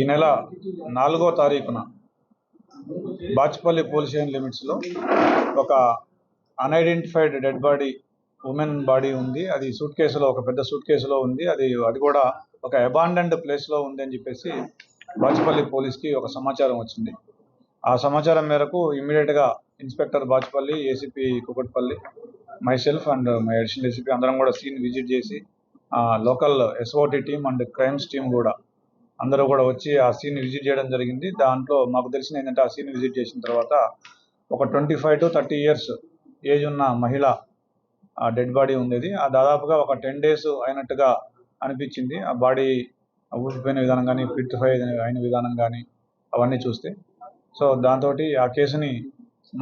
నెల 4వ తారీఖున బాచ్పల్లి పోలీస్ స్టేషన్ లిమిట్స్లో ఒక unidentified dead body, women body ఉంది. అది సూట్ కేసులో, ఒక పెద్ద సూట్ కేసులో ఉంది. అది కూడా ఒక అబాండన్డ్ ప్లేస్లో ఉంది అని చెప్పేసి బాచ్పల్లి పోలీస్కి ఒక సమాచారం వచ్చింది. ఆ సమాచారం మేరకు ఇమ్మీడియట్గా inspector Bachupally, ACP Kukatpally, myself and my additional ACP అందరం కూడా సీన్ విజిట్ చేసి local SOT team and crimes team కూడా అందరూ కూడా వచ్చి ఆ సీన్ విజిట్ చేయడం జరిగింది. దాంట్లో మాకు తెలిసిన ఏంటంటే, ఆ సీన్ విజిట్ చేసిన తర్వాత ఒక 25 to 30 years ఏజ్ ఉన్న మహిళ డెడ్ బాడీ ఉండేది. ఆ దాదాపుగా ఒక 10 days అయినట్టుగా అనిపించింది. ఆ బాడీ ఊపిపోయిన విధానం కానీ, పిట్టిఫై అయిన విధానం కానీ అవన్నీ చూస్తే. సో దాంతో ఆ కేసుని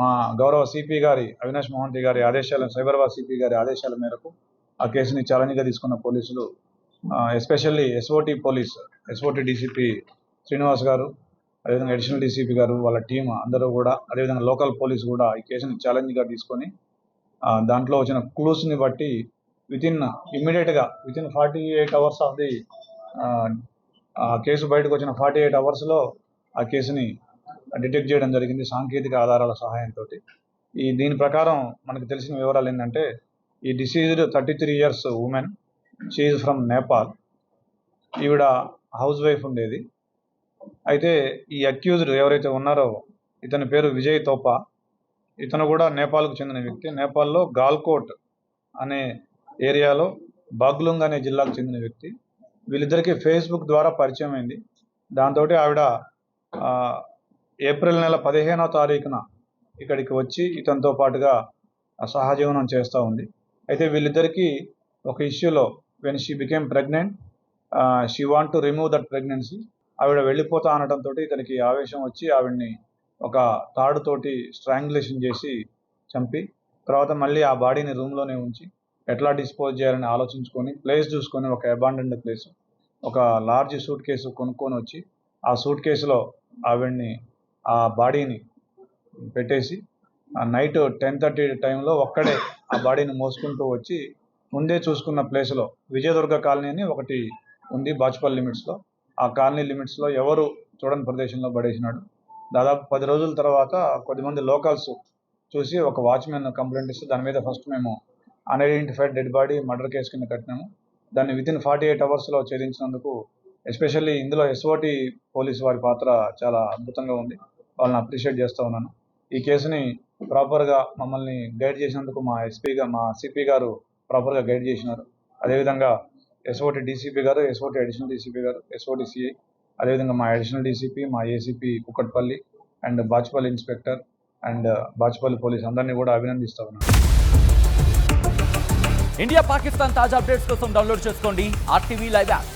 మా గౌరవ సిపి గారి అవినాష్ మోహంతి గారి ఆదేశాల, సైబరాబాద్ సిపి గారి ఆదేశాల మేరకు ఆ కేసుని ఛాలెంజ్గా తీసుకున్న పోలీసులు, ఎస్పెషల్లీ ఎస్ఓటి డీసీపీ శ్రీనివాస్ గారు, అదేవిధంగా అడిషనల్ డీసీపీ గారు, వాళ్ళ టీం అందరూ కూడా, అదేవిధంగా లోకల్ పోలీస్ కూడా ఈ కేసుని ఛాలెంజ్గా తీసుకొని దాంట్లో వచ్చిన క్లూస్ని బట్టి ఇమ్మీడియట్గా within 48 hours of the case బయటకు వచ్చిన 48 hours ఆ కేసుని డిటెక్ట్ చేయడం జరిగింది సాంకేతిక ఆధారాల సహాయంతో. దీని ప్రకారం మనకు తెలిసిన వివరాలు ఏంటంటే, ఈ deceased 33 years woman, she is from Nepal. ఈవిడ హౌస్ వైఫ్ ఉండేది. అయితే ఈ అక్యూజ్డ్ ఎవరైతే ఉన్నారో ఇతని పేరు విజయ్ తోపా. ఇతను కూడా నేపాల్కు చెందిన వ్యక్తి. నేపాల్లో గాల్కోట్ అనే ఏరియాలో బాగ్లుంగ్ అనే జిల్లాకు చెందిన వ్యక్తి. వీళ్ళిద్దరికీ ఫేస్బుక్ ద్వారా పరిచయం అయింది. దాంతో ఆవిడ ఏప్రిల్ నెల 15వ తారీఖున ఇక్కడికి వచ్చి ఇతనితో పాటుగా సహజీవనం చేస్తూ ఉంది. అయితే వీళ్ళిద్దరికీ ఒక ఇష్యూలో, when she became pregnant, she want to remove that pregnancy. ఆవిడ వెళ్ళిపోతా అనడంతో ఇతనికి ఆవేశం వచ్చి ఆవిడ్ని ఒక తాడుతోటి స్ట్రాంగులేషన్ చేసి చంపి, తర్వాత మళ్ళీ ఆ బాడీని రూమ్లోనే ఉంచి ఎట్లా డిస్పోజ్ చేయాలని ఆలోచించుకొని ప్లేస్ చూసుకొని ఒక అబాండన్డ్ ప్లేస్, ఒక లార్జ్ సూట్ కేసు కొనుక్కొని వచ్చి ఆ సూట్ కేసులో ఆవిడ్ని, ఆ బాడీని పెట్టేసి నైట్ 10:30 టైంలో ఒక్కడే ఆ బాడీని మోసుకుంటూ వచ్చి ముందే చూసుకున్న ప్లేస్లో, విజయదుర్గ కాలనీ అని ఒకటి ఉంది బాచ్పల్లి లిమిట్స్లో, ఆ కాలనీ లిమిట్స్లో ఎవరు చూడని ప్రదేశంలో పడేసినాడు. దాదాపు 10 రోజుల తర్వాత కొద్దిమంది లోకల్స్ చూసి ఒక వాచ్మెన్ కంప్లైంట్ ఇస్తే దాని మీద ఫస్ట్ మేము unidentified dead body murder case కింద కట్టినాము. దాన్ని వితిన్ 48 hours ఛేదించినందుకు ఎస్పెషల్లీ ఇందులో ఎస్ఓటి పోలీసు వారి పాత్ర చాలా అద్భుతంగా ఉంది. వాళ్ళని అప్రిషియేట్ చేస్తూ ఉన్నాను. ఈ కేసుని ప్రాపర్గా మమ్మల్ని గైడ్ చేసినందుకు మా సిపి గారు ప్రాపర్గా గైడ్ చేసినారు. అదేవిధంగా ఎస్ఓటి డీసీపీ గారు, ఎస్ఓటి అడిషనల్ డీసీపీ గారు, ఎస్ఓటి సిఐ, అదేవిధంగా మా అడిషనల్ డీసీపీ, మా ACP Kukatpally and Bachupally inspector and Bachupally police అందరినీ కూడా అభినందిస్తూ ఉన్నాను. ఇండియా పాకిస్తాన్ తాజా అప్డేట్స్ కోసం డౌన్లోడ్ చేసుకోండి RTV లైవ్ యాప్.